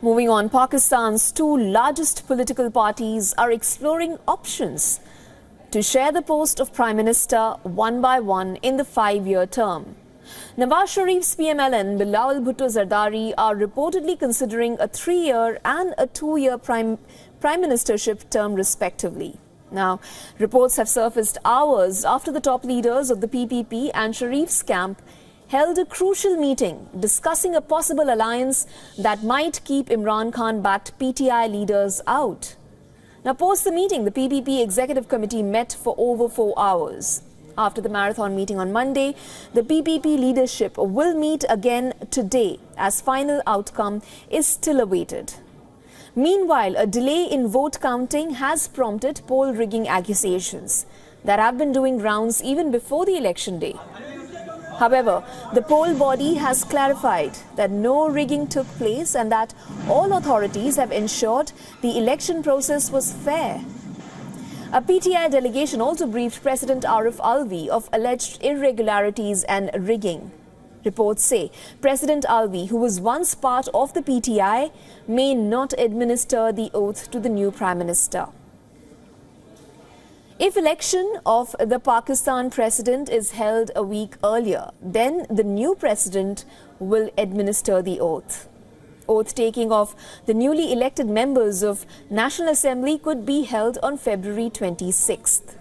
Moving on, Pakistan's two largest political parties are exploring options to share the post of Prime Minister one by one in the 5-year term. Nawaz Sharif's PML-N, Bilawal Bhutto Zardari are reportedly considering a 3-year and a 2-year prime ministership term respectively. Now, reports have surfaced hours after the top leaders of the PPP and Sharif's camp held a crucial meeting discussing a possible alliance that might keep Imran Khan-backed PTI leaders out. Now, post the meeting, the PPP Executive Committee met for over 4 hours. After the marathon meeting on Monday, the PPP leadership will meet again today as final outcome is still awaited. Meanwhile, a delay in vote counting has prompted poll rigging accusations that have been doing rounds even before the election day. However, the poll body has clarified that no rigging took place and that all authorities have ensured the election process was fair. A PTI delegation also briefed President Arif Alvi of alleged irregularities and rigging. Reports say President Alvi, who was once part of the PTI, may not administer the oath to the new Prime Minister. If election of the Pakistan president is held a week earlier, then the new president will administer the oath. Oath-taking of the newly elected members of National Assembly could be held on February 26th.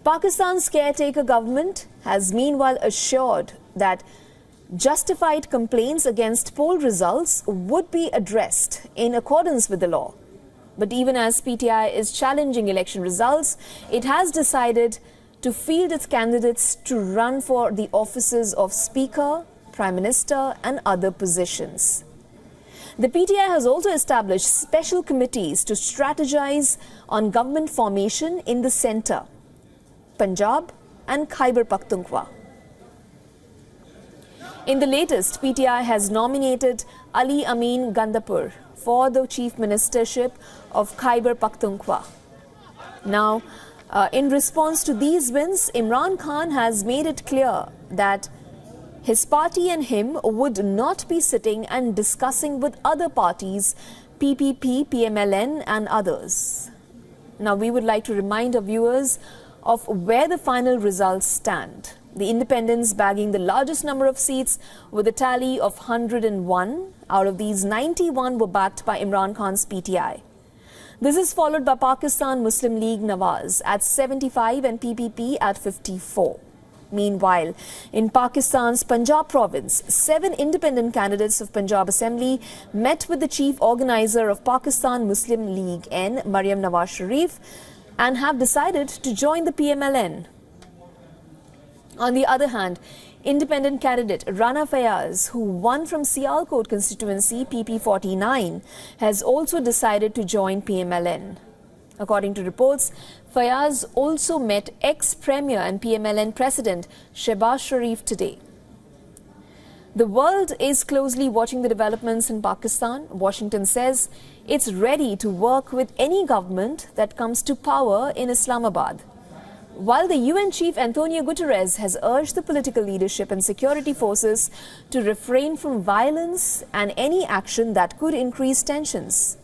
Pakistan's caretaker government has meanwhile assured that justified complaints against poll results would be addressed in accordance with the law. But even as PTI is challenging election results, it has decided to field its candidates to run for the offices of Speaker, Prime Minister and other positions. The PTI has also established special committees to strategize on government formation in the centre, Punjab and Khyber Pakhtunkhwa. In the latest, PTI has nominated Ali Amin Gandapur for the chief ministership of Khyber Pakhtunkhwa. Now, in response to these wins, Imran Khan has made it clear that his party and him would not be sitting and discussing with other parties, PPP, PML-N and others. Now, we would like to remind our viewers of where the final results stand. The independents bagging the largest number of seats with a tally of 101. Out of these, 91 were backed by Imran Khan's PTI. This is followed by Pakistan Muslim League Nawaz at 75 and PPP at 54. Meanwhile, in Pakistan's Punjab province, 7 independent candidates of Punjab Assembly met with the chief organizer of Pakistan Muslim League N, Maryam Nawaz Sharif, and have decided to join the PML-N. On the other hand, independent candidate Rana Fayaz, who won from Sialkot constituency PP49, has also decided to join PML-N. According to reports, Fayaz also met ex-Premier and PML-N President Shehbaz Sharif today. The world is closely watching the developments in Pakistan. Washington says it's ready to work with any government that comes to power in Islamabad. While the UN chief Antonio Guterres has urged the political leadership and security forces to refrain from violence and any action that could increase tensions.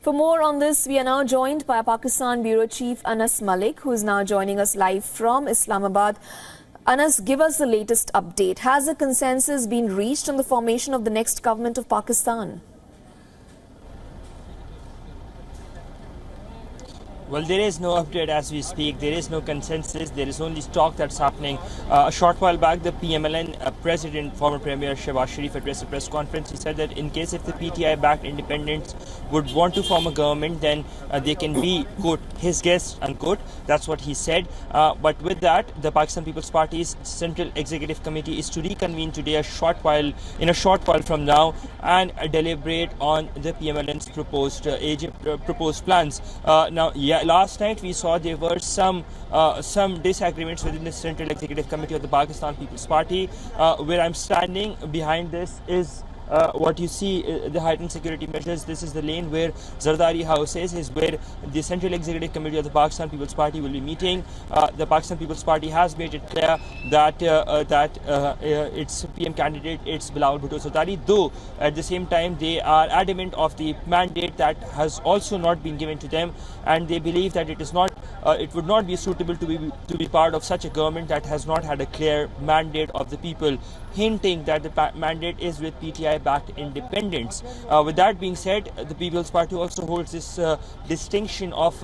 For more on this, we are now joined by Pakistan Bureau Chief Anas Malik, who is now joining us live from Islamabad. Anas, give us the latest update. Has a consensus been reached on the formation of the next government of Pakistan? Well, there is no update as we speak. There is no consensus. There is only talk that's happening. A short while back, the PML-N president, former Premier Shehbaz Sharif, addressed a press conference. He said that in case if the PTI-backed independents would want to form a government, then they can be, quote, his guests, unquote. That's what he said. But with that, the Pakistan People's Party's Central Executive Committee is to reconvene today in a short while from now and deliberate on the PML-N's proposed plans. Last night we saw there were some disagreements within the Central Executive Committee of the Pakistan People's Party. Where I'm standing behind this is what you see, the heightened security measures. This is the lane where Zardari House is where the Central Executive Committee of the Pakistan People's Party will be meeting. The Pakistan People's Party has made it clear that its PM candidate, it's Bilawal Bhutto Zardari, though at the same time they are adamant of the mandate that has also not been given to them, and they believe that it is not, it would not be suitable to be part of such a government that has not had a clear mandate of the people, hinting that the mandate is with PTI-backed independents. With that being said, the People's Party also holds this distinction of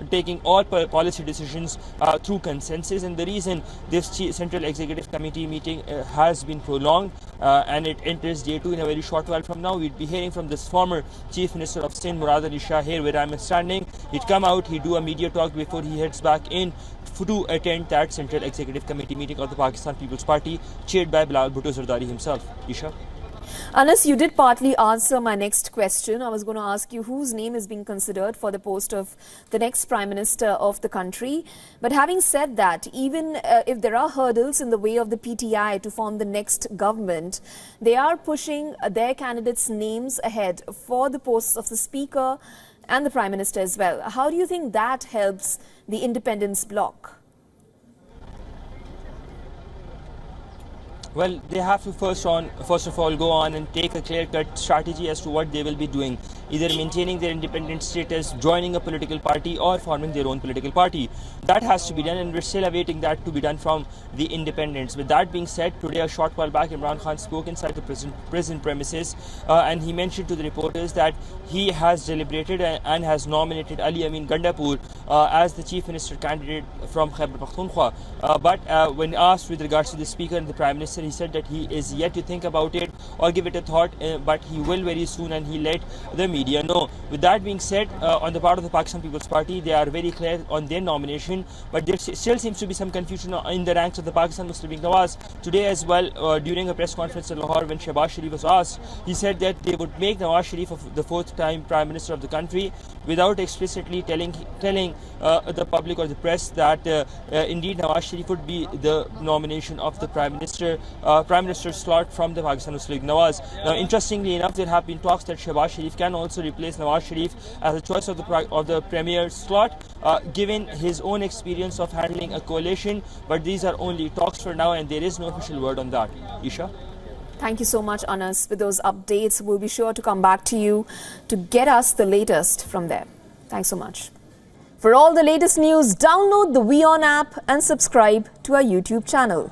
taking all policy decisions through consensus, and the reason this Central Executive Committee meeting has been prolonged and it enters day 2 in a very short while from now. We'll be hearing from this former Chief Minister of Sindh, Murad Ali Shah, here where I'm standing. He'd come out, he'd do a media talk before he heads back in to attend that Central Executive Committee meeting of the Pakistan People's Party, chaired by Bilawal Bhutto Zardari himself. Isha? Anas, you did partly answer my next question. I was going to ask you whose name is being considered for the post of the next Prime Minister of the country. But having said that, even if there are hurdles in the way of the PTI to form the next government, they are pushing their candidates' names ahead for the posts of the Speaker and the Prime Minister as well. How do you think that helps the independence bloc? Well, they have to first of all go on and take a clear-cut strategy as to what they will be doing, either maintaining their independent status, joining a political party, or forming their own political party. That has to be done, and we're still awaiting that to be done from the independents. With that being said, today, a short while back, Imran Khan spoke inside the prison premises, and he mentioned to the reporters that he has deliberated and has nominated Ali Amin Gandapur as the Chief Minister candidate from Khyber Pakhtunkhwa. But when asked with regards to the Speaker and the Prime Minister, he said that he is yet to think about it or give it a thought, but he will very soon, and he let the media know. With that being said, on the part of the Pakistan People's Party, they are very clear on their nomination, but there still seems to be some confusion in the ranks of the Pakistan Muslim League Nawaz. Today as well, during a press conference in Lahore, when Nawaz Sharif was asked, he said that they would make Nawaz Sharif the 4th time Prime Minister of the country without explicitly telling the public or the press that indeed Nawaz Sharif would be the nomination of the Prime Minister slot from the Pakistan Muslim League Nawaz. Now, interestingly enough, there have been talks that Nawaz Sharif can also replace Nawaz Sharif as a choice of the Premier slot, given his own experience of handling a coalition. But these are only talks for now, and there is no official word on that. Isha? Thank you so much, Anas, with those updates. We'll be sure to come back to you to get us the latest from there. Thanks so much. For all the latest news, download the WION app and subscribe to our YouTube channel.